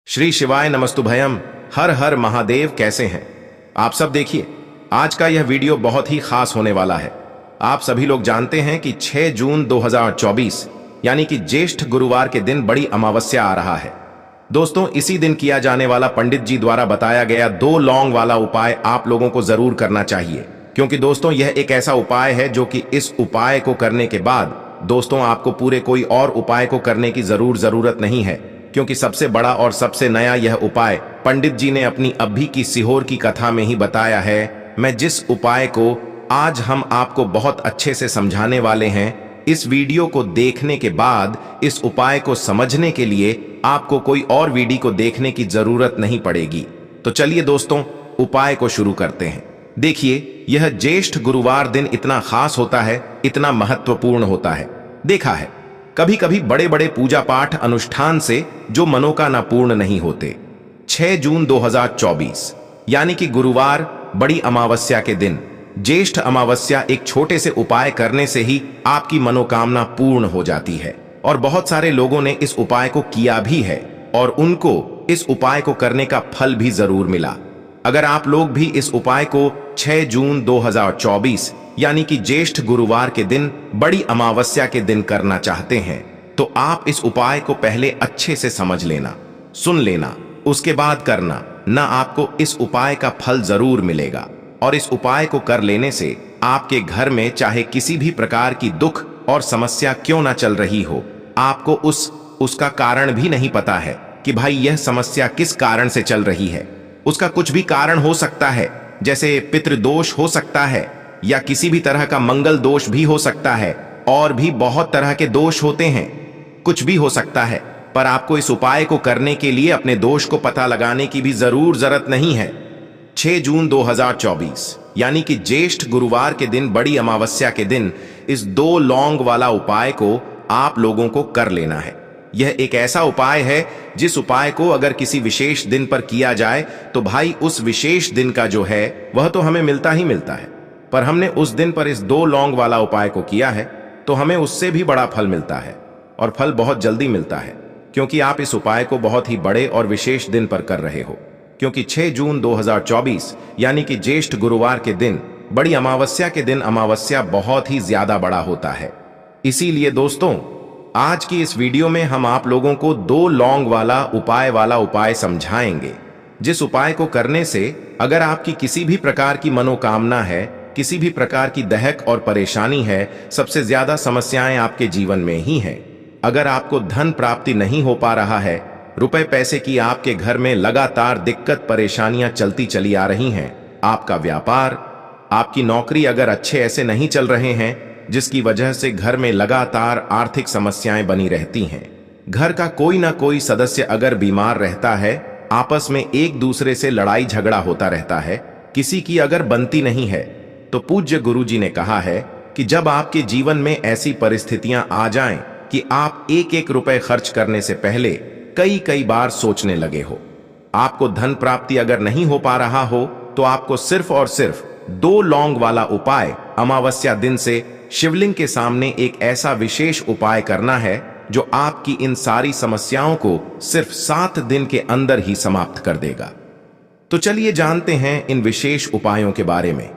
श्री शिवाय नमस्तुभयम। हर हर महादेव। कैसे हैं आप सब? देखिए, आज का यह वीडियो बहुत ही खास होने वाला है। आप सभी लोग जानते हैं कि 6 जून 2024 यानी कि ज्येष्ठ गुरुवार के दिन बड़ी अमावस्या आ रहा है। दोस्तों, इसी दिन किया जाने वाला पंडित जी द्वारा बताया गया 2 लौंग वाला उपाय आप लोगों को जरूर करना चाहिए, क्योंकि दोस्तों यह एक ऐसा उपाय है जो कि इस उपाय को करने के बाद दोस्तों आपको पूरे कोई और उपाय को करने की जरूरत नहीं है, क्योंकि सबसे बड़ा और सबसे नया यह उपाय पंडित जी ने अपनी अभी की सीहोर की कथा में ही बताया है। मैं जिस उपाय को आज हम आपको बहुत अच्छे से समझाने वाले हैं, इस वीडियो को देखने के बाद इस उपाय को समझने के लिए आपको कोई और वीडियो को देखने की जरूरत नहीं पड़ेगी। तो चलिए दोस्तों, उपाय को शुरू करते हैं। देखिए, यह ज्येष्ठ गुरुवार दिन इतना खास होता है, इतना महत्वपूर्ण होता है। देखा है कभी कभी बड़े बड़े पूजा पाठ अनुष्ठान से जो मनोकामना पूर्ण नहीं होते। 6 जून 2024 यानी कि गुरुवार बड़ी अमावस्या के दिन, ज्येष्ठ अमावस्या, एक छोटे से उपाय करने से ही आपकी मनोकामना पूर्ण हो जाती है। और बहुत सारे लोगों ने इस उपाय को किया भी है और उनको इस उपाय को करने का फल भी जरूर मिला। अगर आप लोग भी इस उपाय को 6 जून 2024 यानी कि ज्येष्ठ गुरुवार के दिन बड़ी अमावस्या के दिन करना चाहते हैं, तो आप इस उपाय को पहले अच्छे से समझ लेना, सुन लेना, उसके बाद करना। ना आपको इस उपाय का फल जरूर मिलेगा। और इस उपाय को कर लेने से आपके घर में चाहे किसी भी प्रकार की दुख और समस्या क्यों ना चल रही हो, आपको उसका कारण भी नहीं पता है कि भाई यह समस्या किस कारण से चल रही है। उसका कुछ भी कारण हो सकता है, जैसे पितृदोष हो सकता है या किसी भी तरह का मंगल दोष भी हो सकता है, और भी बहुत तरह के दोष होते हैं, कुछ भी हो सकता है। पर आपको इस उपाय को करने के लिए अपने दोष को पता लगाने की भी जरूरत नहीं है। 6 जून 2024 यानी कि ज्येष्ठ गुरुवार के दिन बड़ी अमावस्या के दिन इस 2 लौंग वाला उपाय को आप लोगों को कर लेना है। यह एक ऐसा उपाय है जिस उपाय को अगर किसी विशेष दिन पर किया जाए तो भाई उस विशेष दिन का जो है वह तो हमें मिलता ही मिलता है। पर हमने उस दिन पर इस 2 लौंग वाला उपाय को किया है तो हमें उससे भी बड़ा फल मिलता है, और फल बहुत जल्दी मिलता है, क्योंकि आप इस उपाय को बहुत ही बड़े और विशेष दिन पर कर रहे हो। क्योंकि 6 जून 2024 यानी कि ज्येष्ठ गुरुवार के दिन बड़ी अमावस्या के दिन अमावस्या बहुत ही ज्यादा बड़ा होता है। इसीलिए दोस्तों, आज की इस वीडियो में हम आप लोगों को 2 लौंग वाला उपाय समझाएंगे, जिस उपाय को करने से अगर आपकी किसी भी प्रकार की मनोकामना है, किसी भी प्रकार की दहक और परेशानी है, सबसे ज्यादा समस्याएं आपके जीवन में ही हैं। अगर आपको धन प्राप्ति नहीं हो पा रहा है, रुपए पैसे की आपके घर में लगातार दिक्कत परेशानियां चलती चली आ रही हैं, आपका व्यापार, आपकी नौकरी अगर अच्छे ऐसे नहीं चल रहे हैं, जिसकी वजह से घर में लगातार आर्थिक समस्याएं बनी रहती हैं, घर का कोई ना कोई सदस्य अगर बीमार रहता है, आपस में एक दूसरे से लड़ाई झगड़ा होता रहता है, किसी की अगर बनती नहीं है, तो पूज्य गुरुजी ने कहा है कि जब आपके जीवन में ऐसी परिस्थितियां आ जाएं कि आप एक एक रुपए खर्च करने से पहले कई बार सोचने लगे हो, आपको धन प्राप्ति अगर नहीं हो पा रहा हो, तो आपको सिर्फ और सिर्फ 2 लौंग वाला उपाय अमावस्या दिन से शिवलिंग के सामने एक ऐसा विशेष उपाय करना है जो आपकी इन सारी समस्याओं को सिर्फ 7 दिन के अंदर ही समाप्त कर देगा। तो चलिए जानते हैं इन विशेष उपायों के बारे में।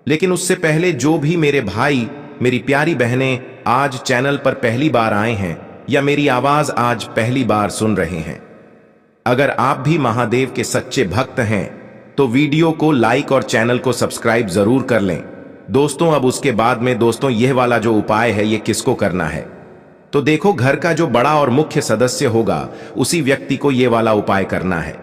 लेकिन उससे पहले जो भी मेरे भाई, मेरी प्यारी बहनें आज चैनल पर पहली बार आए हैं या मेरी आवाज आज पहली बार सुन रहे हैं, अगर आप भी महादेव के सच्चे भक्त हैं तो वीडियो को लाइक और चैनल को सब्सक्राइब जरूर कर लें। दोस्तों, अब उसके बाद में दोस्तों यह वाला जो उपाय है ये किसको करना है, तो देखो, घर का जो बड़ा और मुख्य सदस्य होगा उसी व्यक्ति को ये वाला उपाय करना है।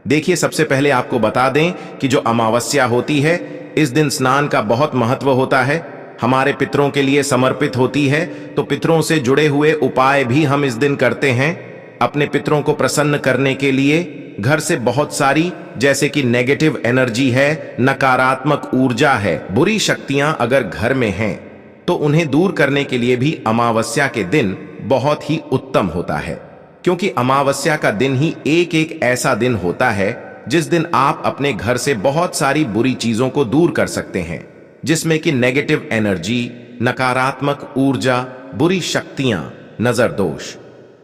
देखिए, सबसे पहले आपको बता दें कि जो अमावस्या होती है, इस दिन स्नान का बहुत महत्व होता है, हमारे पितरों के लिए समर्पित होती है। तो पितरों से जुड़े हुए उपाय भी हम इस दिन करते हैं। अपने पितरों को प्रसन्न करने के लिए घर से बहुत सारी, जैसे कि नेगेटिव एनर्जी है, नकारात्मक ऊर्जा है, बुरी शक्तियां अगर घर में हैं, तो उन्हें दूर करने के लिए भी अमावस्या के दिन बहुत ही उत्तम होता है। क्योंकि अमावस्या का दिन ही एक ऐसा दिन होता है जिस दिन आप अपने घर से बहुत सारी बुरी चीजों को दूर कर सकते हैं, जिसमें कि नेगेटिव एनर्जी, नकारात्मक ऊर्जा, बुरी शक्तियां, नजर दोष,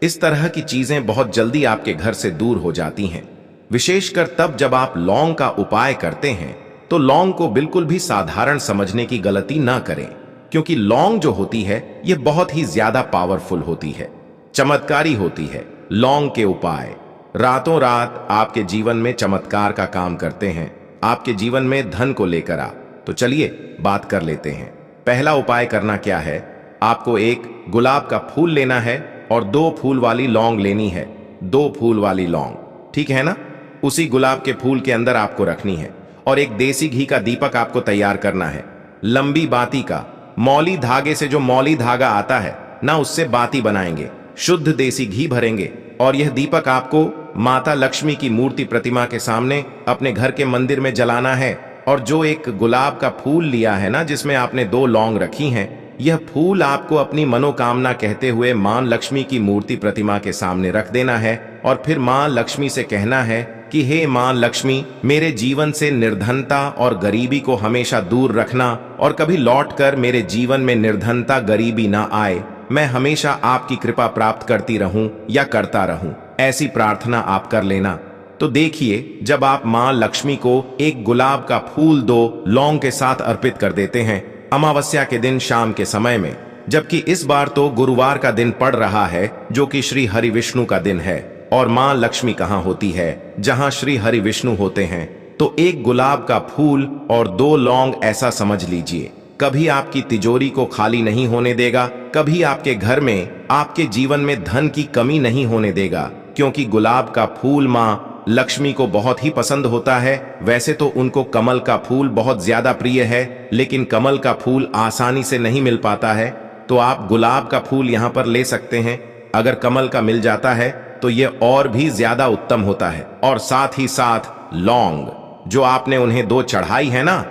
इस तरह की चीजें बहुत जल्दी आपके घर से दूर हो जाती हैं। विशेषकर तब जब आप लौंग का उपाय करते हैं तो लौंग को बिल्कुल भी साधारण समझने की गलती ना करें, क्योंकि लौंग जो होती है यह बहुत ही ज्यादा पावरफुल होती है, चमत्कारी होती है। लौंग के उपाय रातों रात आपके जीवन में चमत्कार का काम करते हैं, आपके जीवन में धन को लेकर आ। तो चलिए बात कर लेते हैं। पहला उपाय करना क्या है, आपको एक गुलाब का फूल लेना है और 2 फूल वाली लौंग लेनी है। 2 फूल वाली लौंग, ठीक है ना? उसी गुलाब के फूल के अंदर आपको रखनी है और एक देसी घी का दीपक आपको तैयार करना है। लंबी बाती का, मौली धागे से, जो मौली धागा आता है ना, उससे बाती बनाएंगे, शुद्ध देसी घी भरेंगे और यह दीपक आपको माता लक्ष्मी की मूर्ति प्रतिमा के सामने अपने घर के मंदिर में जलाना है। और जो एक गुलाब का फूल लिया है ना, जिसमें आपने 2 लौंग रखी हैं, यह फूल आपको अपनी मनोकामना कहते हुए मां लक्ष्मी की मूर्ति प्रतिमा के सामने रख देना है और फिर मां लक्ष्मी से कहना है कि हे मां लक्ष्मी, मेरे जीवन से निर्धनता और गरीबी को हमेशा दूर रखना और कभी लौटकर मेरे जीवन में निर्धनता गरीबी ना आए। मैं हमेशा आपकी कृपा प्राप्त करती रहूं या करता रहूं, ऐसी प्रार्थना आप कर लेना। तो देखिए, जब आप मां लक्ष्मी को एक गुलाब का फूल 2 लौंग के साथ अर्पित कर देते हैं अमावस्या के दिन शाम के समय में, जबकि इस बार तो गुरुवार का दिन पड़ रहा है, जो कि श्री हरि विष्णु का दिन है, और मां लक्ष्मी कहाँ होती है, जहां श्री हरि विष्णु होते हैं, तो एक गुलाब का फूल और 2 लौंग, ऐसा समझ लीजिए, कभी आपकी तिजोरी को खाली नहीं होने देगा, कभी आपके घर में, आपके जीवन में धन की कमी नहीं होने देगा, क्योंकि गुलाब का फूल मां लक्ष्मी को बहुत ही पसंद होता है। वैसे तो उनको कमल का फूल बहुत ज्यादा प्रिय है, लेकिन कमल का फूल आसानी से नहीं मिल पाता है, तो आप गुलाब का फूल यहाँ पर ले सकते हैं। अगर कमल का मिल जाता है तो यह और भी ज्यादा उत्तम होता है। और साथ ही साथ लौंग, जो आपने उन्हें 2 चढ़ाई है ना,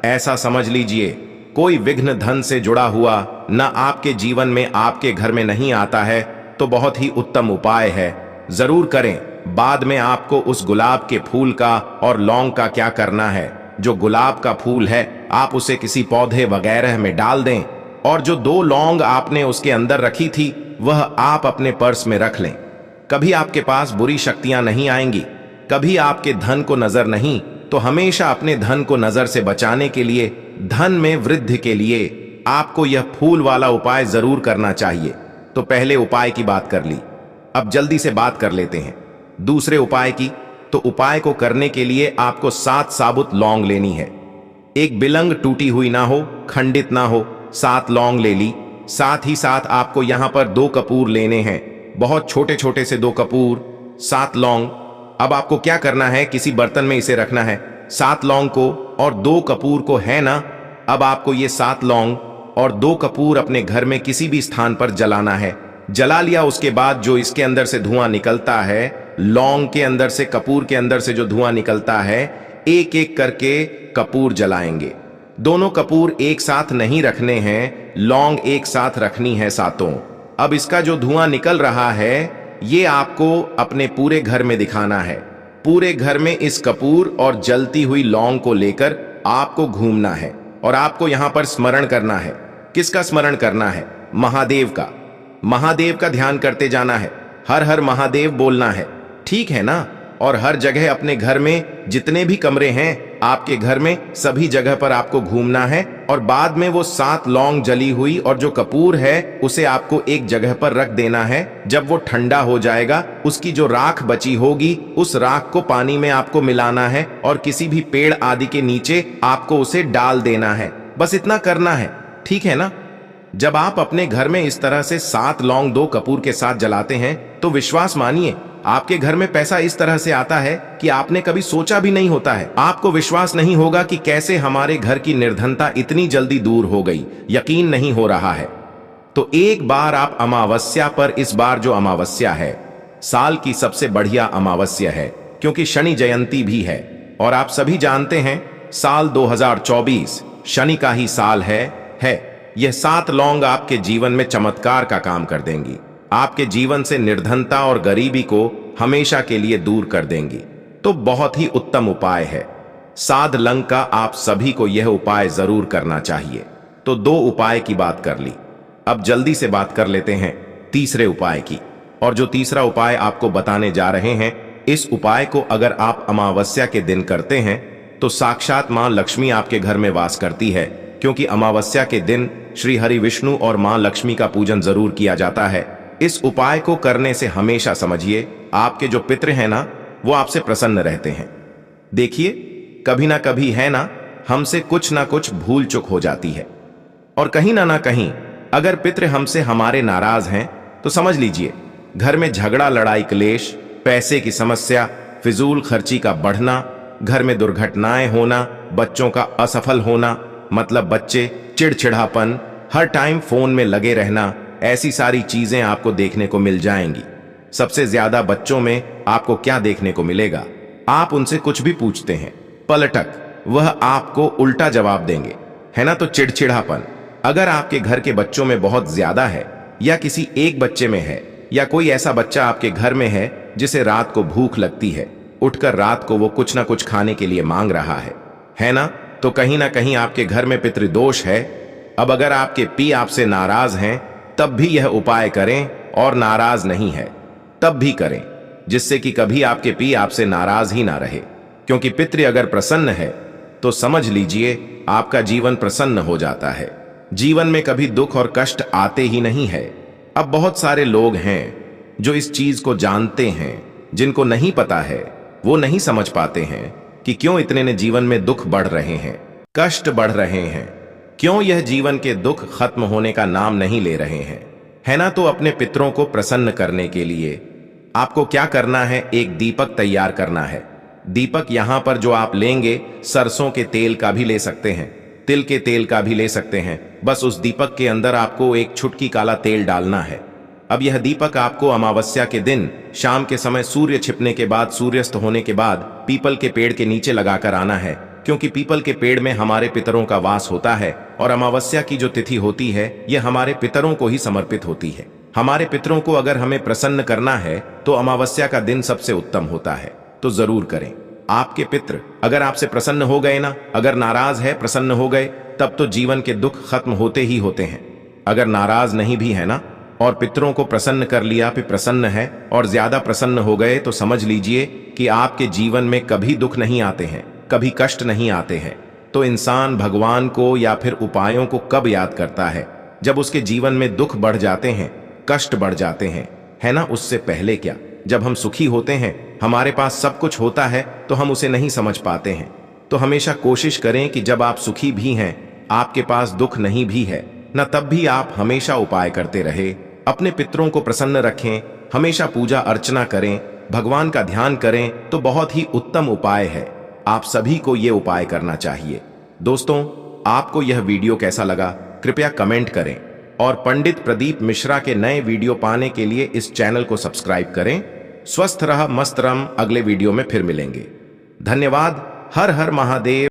ऐसा समझ लीजिए कोई विघ्न धन से जुड़ा हुआ न आपके जीवन में, आपके घर में नहीं आता है, तो बहुत ही उत्तम उपाय है, जरूर करें। बाद में आपको उस गुलाब के फूल का और लौंग का क्या करना है, जो गुलाब का फूल है आप उसे किसी पौधे वगैरह में डाल दें और जो 2 लौंग आपने उसके अंदर रखी थी वह आप अपने पर्स में रख लें। कभी आपके पास बुरी शक्तियां नहीं आएंगी, कभी आपके धन को नजर नहीं, तो हमेशा अपने धन को नजर से बचाने के लिए, धन में वृद्धि के लिए आपको यह फूल वाला उपाय जरूर करना चाहिए। तो पहले उपाय की बात कर ली, अब जल्दी से बात कर लेते हैं दूसरे उपाय की। तो उपाय को करने के लिए आपको 7 साबुत लौंग लेनी है। एक बिलंग टूटी हुई ना हो, खंडित ना हो, 7 लौंग ले ली। साथ ही साथ आपको यहां पर 2 कपूर लेने हैं, बहुत छोटे छोटे से 2 कपूर, 7 लौंग। अब आपको क्या करना है, किसी बर्तन में इसे रखना है, 7 लौंग को और 2 कपूर को, है ना। अब आपको ये 7 लौंग और 2 कपूर अपने घर में किसी भी स्थान पर जलाना है। जला लिया उसके बाद जो इसके अंदर से धुआं निकलता है, लौंग के अंदर से, कपूर के अंदर से जो धुआं निकलता है, एक एक करके कपूर जलाएंगे। दोनों कपूर एक साथ नहीं रखने हैं, लौंग एक साथ रखनी है सातों। अब इसका जो धुआं निकल रहा है ये आपको अपने पूरे घर में दिखाना है। पूरे घर में इस कपूर और जलती हुई लौंग को लेकर आपको घूमना है और आपको यहां पर स्मरण करना है। किसका स्मरण करना है? महादेव का। महादेव का ध्यान करते जाना है, हर हर महादेव बोलना है, ठीक है ना। और हर जगह अपने घर में जितने भी कमरे हैं आपके घर में, सभी जगह पर आपको घूमना है और बाद में वो 7 लौंग जली हुई और जो कपूर है उसे आपको एक जगह पर रख देना है। जब वो ठंडा हो जाएगा, उसकी जो राख बची होगी उस राख को पानी में आपको मिलाना है और किसी भी पेड़ आदि के नीचे आपको उसे डाल देना है। बस इतना करना है, ठीक है ना। जब आप अपने घर में इस तरह से 7 लौंग 2 कपूर के साथ जलाते हैं तो विश्वास मानिए आपके घर में पैसा इस तरह से आता है कि आपने कभी सोचा भी नहीं होता है। आपको विश्वास नहीं होगा कि कैसे हमारे घर की निर्धनता इतनी जल्दी दूर हो गई, यकीन नहीं हो रहा है। तो एक बार आप अमावस्या पर, इस बार जो अमावस्या है साल की सबसे बढ़िया अमावस्या है क्योंकि शनि जयंती भी है और आप सभी जानते हैं साल 2024 शनि का ही साल है। यह 7 लौंग आपके जीवन में चमत्कार का काम कर देंगी, आपके जीवन से निर्धनता और गरीबी को हमेशा के लिए दूर कर देंगी। तो बहुत ही उत्तम उपाय है। साध लंग का आप सभी को यह उपाय जरूर करना चाहिए। तो 2 उपाय की बात कर ली, अब जल्दी से बात कर लेते हैं तीसरे उपाय की। और जो तीसरा उपाय आपको बताने जा रहे हैं, इस उपाय को अगर आप अमावस्या के दिन करते हैं तो साक्षात मां लक्ष्मी आपके घर में वास करती है, क्योंकि अमावस्या के दिन श्री हरि विष्णु और मां लक्ष्मी का पूजन जरूर किया जाता है। इस उपाय को करने से हमेशा समझिए आपके जो पितृ हैं ना, वो आपसे प्रसन्न रहते हैं। देखिए, कभी ना कभी है ना, हमसे कुछ ना कुछ भूल चूक हो जाती है, और कहीं ना कहीं अगर पितृ हमसे हमारे नाराज हैं तो समझ लीजिए घर में झगड़ा, लड़ाई, क्लेश, पैसे की समस्या, फिजूल खर्ची का बढ़ना, घर में दुर्घटनाएं होना, बच्चों का असफल होना, मतलब बच्चे चिड़चिड़ापन, हर टाइम फोन में लगे रहना, ऐसी सारी चीजें आपको देखने को मिल जाएंगी। सबसे ज्यादा बच्चों में आपको क्या देखने को मिलेगा? आप उनसे कुछ भी पूछते हैं, पलटक, वह आपको उल्टा जवाब देंगे, है ना? तो चिड़चिड़ापन अगर आपके घर के बच्चों में बहुत ज्यादा है, या किसी एक बच्चे में है, या कोई ऐसा बच्चा आपके घर में है जिसे रात को भूख लगती है, उठकर रात को वो कुछ ना कुछ खाने के लिए मांग रहा है ना? तो कहीं ना कहीं आपके घर में पितृदोष है। अब अगर आपके पी आपसे नाराज हैं तब भी यह उपाय करें, और नाराज नहीं है तब भी करें, जिससे कि कभी आपके पी आपसे नाराज ही ना रहे। क्योंकि पितृ अगर प्रसन्न है तो समझ लीजिए आपका जीवन प्रसन्न हो जाता है। जीवन में कभी दुख और कष्ट आते ही नहीं है। अब बहुत सारे लोग हैं जो इस चीज को जानते हैं, जिनको नहीं पता है वो नहीं समझ पाते हैं कि क्यों इतने ने जीवन में दुख बढ़ रहे हैं, कष्ट बढ़ रहे हैं, क्यों यह जीवन के दुख खत्म होने का नाम नहीं ले रहे हैं, है ना? तो अपने पितरों को प्रसन्न करने के लिए आपको क्या करना है? एक दीपक तैयार करना है। दीपक यहां पर जो आप लेंगे, सरसों के तेल का भी ले सकते हैं, तिल के तेल का भी ले सकते हैं। बस उस दीपक के अंदर आपको एक चुटकी काला तेल डालना है। अब यह दीपक आपको अमावस्या के दिन शाम के समय सूर्य छिपने के बाद, सूर्यास्त होने के बाद पीपल के पेड़ के नीचे लगाकर आना है, क्योंकि पीपल के पेड़ में हमारे पितरों का वास होता है, और अमावस्या की जो तिथि होती है यह हमारे पितरों को ही समर्पित होती है। हमारे पितरों को अगर हमें प्रसन्न करना है तो अमावस्या का दिन सबसे उत्तम होता है, तो जरूर करें। आपके पितृ अगर आपसे प्रसन्न हो गए ना, अगर नाराज है प्रसन्न हो गए, तब तो जीवन के दुख खत्म होते ही होते हैं। अगर नाराज नहीं भी है ना, और पितरों को प्रसन्न कर लिया, फिर प्रसन्न है और ज्यादा प्रसन्न हो गए, तो समझ लीजिए कि आपके जीवन में कभी दुख नहीं आते हैं, कभी कष्ट नहीं आते हैं। तो इंसान भगवान को या फिर उपायों को कब याद करता है? जब उसके जीवन में दुख बढ़ जाते हैं, कष्ट बढ़ जाते हैं, है ना? उससे पहले क्या? जब हम सुखी होते हैं, हमारे पास सब कुछ होता है, तो हम उसे नहीं समझ पाते हैं। तो हमेशा कोशिश करें कि जब आप सुखी भी हैं, आपके पास दुख नहीं भी है ना, तब भी आप हमेशा उपाय करते रहे, अपने पितरों को प्रसन्न रखें, हमेशा पूजा अर्चना करें, भगवान का ध्यान करें, तो बहुत ही उत्तम उपाय है। आप सभी को यह उपाय करना चाहिए। दोस्तों, आपको यह वीडियो कैसा लगा कृपया कमेंट करें, और पंडित प्रदीप मिश्रा के नए वीडियो पाने के लिए इस चैनल को सब्सक्राइब करें। स्वस्थ रह, मस्त रह, अगले वीडियो में फिर मिलेंगे। धन्यवाद। हर हर महादेव।